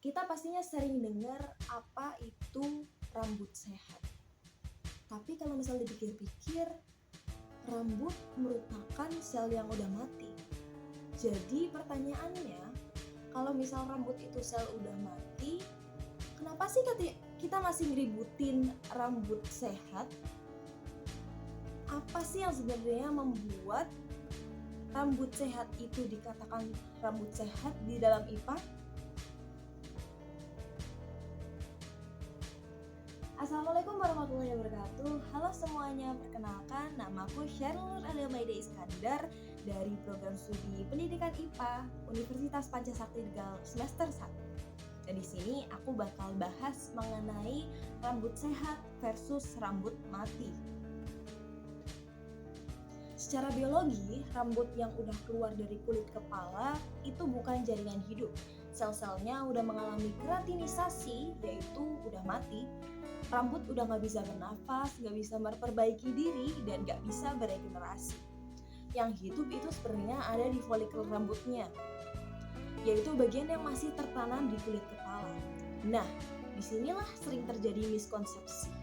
Kita pastinya sering dengar apa itu rambut sehat. Tapi kalau misalnya dipikir-pikir, rambut merupakan sel yang udah mati. Jadi pertanyaannya, kalau misal rambut itu sel udah mati, kenapa sih kita masih ngeributin rambut sehat? Apa sih yang sebenarnya membuat rambut sehat itu dikatakan rambut sehat di dalam IPA? Assalamualaikum warahmatullahi wabarakatuh. Halo semuanya, perkenalkan namaku Sherlur Adamaida Iskandar dari program studi Pendidikan IPA Universitas Pancasakti Tegal semester 1. Dan di sini aku bakal bahas mengenai rambut sehat versus rambut mati. Secara biologi, rambut yang udah keluar dari kulit kepala itu bukan jaringan hidup. Sel-selnya udah mengalami keratinisasi, yaitu udah mati. Rambut udah gak bisa bernafas, gak bisa memperbaiki diri, dan gak bisa beregenerasi. Yang hidup itu sebenarnya ada di folikel rambutnya, yaitu bagian yang masih tertanam di kulit kepala. Nah, disinilah sering terjadi miskonsepsi.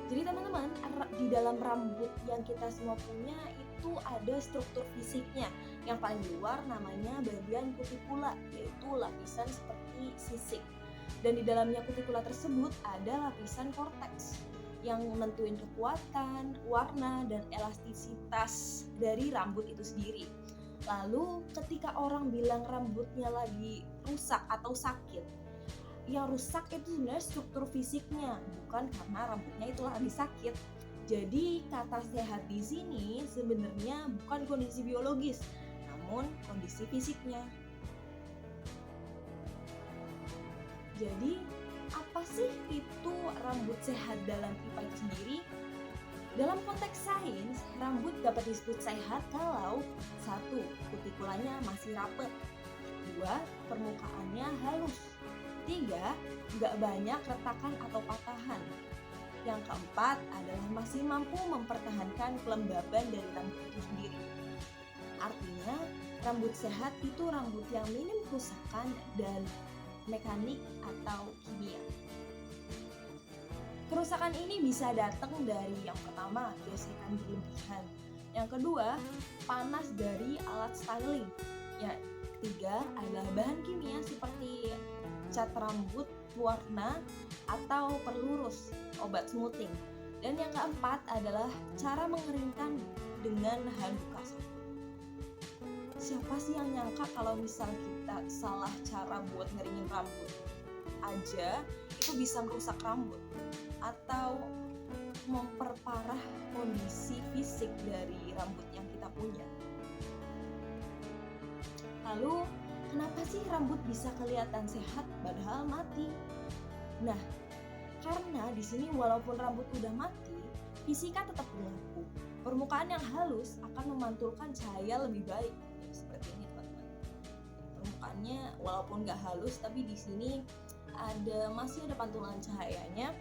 Jadi teman-teman, di dalam rambut yang kita semua punya itu ada struktur fisiknya. Yang paling luar namanya bagian kutikula, yaitu lapisan seperti sisik. Dan di dalamnya kutikula tersebut ada lapisan korteks yang menentuin kekuatan, warna, dan elastisitas dari rambut itu sendiri. Lalu ketika orang bilang rambutnya lagi rusak atau sakit, yang rusak itu sebenarnya struktur fisiknya, bukan karena rambutnya itu lagi sakit. Jadi kata sehat di sini sebenarnya bukan kondisi biologis, namun kondisi fisiknya. Jadi apa sih itu rambut sehat dalam IPA itu sendiri? Dalam konteks sains, rambut dapat disebut sehat kalau 1. Kutikulanya masih rapet, 2. Permukaannya halus, 3. Nggak banyak retakan atau patahan. Yang keempat adalah masih mampu mempertahankan kelembaban dari rambut itu sendiri. Artinya, rambut sehat itu rambut yang minim kerusakan dan mekanik atau kimia. Kerusakan ini bisa datang dari yang pertama, gesekan berlebihan. Yang kedua, panas dari alat styling. Yang ketiga adalah bahan kimia seperti cat rambut, warna, atau perlurus, obat smoothing. Dan yang keempat adalah cara mengeringkan dengan handuk kasar. Siapa sih yang nyangka kalau misal kita salah cara buat ngeringin rambut aja itu bisa merusak rambut atau memperparah kondisi fisik dari rambut yang kita punya. Lalu kenapa sih rambut bisa kelihatan sehat padahal mati? Nah, karena di sini walaupun rambut udah mati, fisika tetap berlaku. Permukaan yang halus akan memantulkan cahaya lebih baik. Ya, seperti ini teman-teman. Permukaannya walaupun nggak halus, tapi di sini masih ada pantulan cahayanya.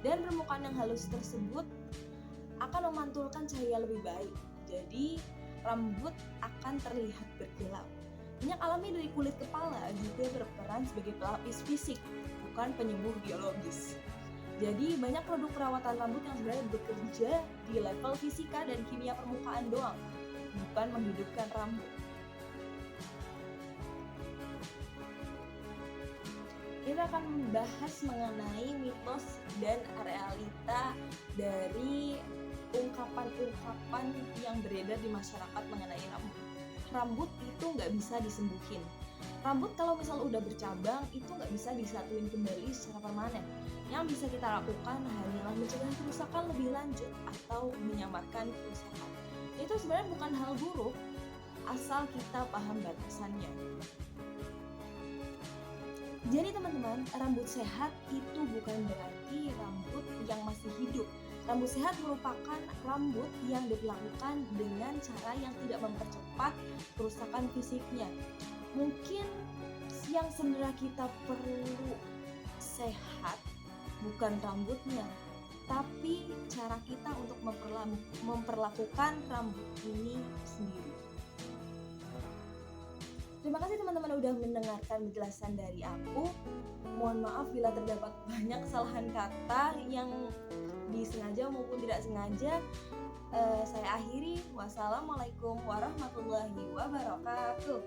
Dan permukaan yang halus tersebut akan memantulkan cahaya lebih baik. Jadi rambut akan terlihat berkilau. Minyak alami dari kulit kepala juga berperan sebagai pelapis fisik, bukan penyembuh biologis. Jadi banyak produk perawatan rambut yang sebenarnya bekerja di level fisika dan kimia permukaan doang, bukan menghidupkan rambut. Kita akan membahas mengenai mitos dan realita dari ungkapan-ungkapan yang beredar di masyarakat mengenai rambut. Rambut itu nggak bisa disembuhin. Rambut kalau misal udah bercabang itu nggak bisa disatuin kembali secara permanen. Yang bisa kita lakukan hanyalah mencegah kerusakan lebih lanjut atau menyamarkan kerusakan. Itu sebenarnya bukan hal buruk asal kita paham batasannya. Jadi teman-teman, rambut sehat itu bukan berarti rambut yang masih hidup. Rambut sehat merupakan rambut yang dilakukan dengan cara yang tidak mempercepat kerusakan fisiknya. Mungkin yang sebenarnya kita perlu sehat bukan rambutnya, tapi cara kita untuk memperlakukan rambut ini sendiri. Terima kasih teman-teman udah mendengarkan penjelasan dari aku. Mohon maaf bila terdapat banyak kesalahan kata yang disengaja maupun tidak sengaja. Saya akhiri. Wassalamualaikum warahmatullahi wabarakatuh.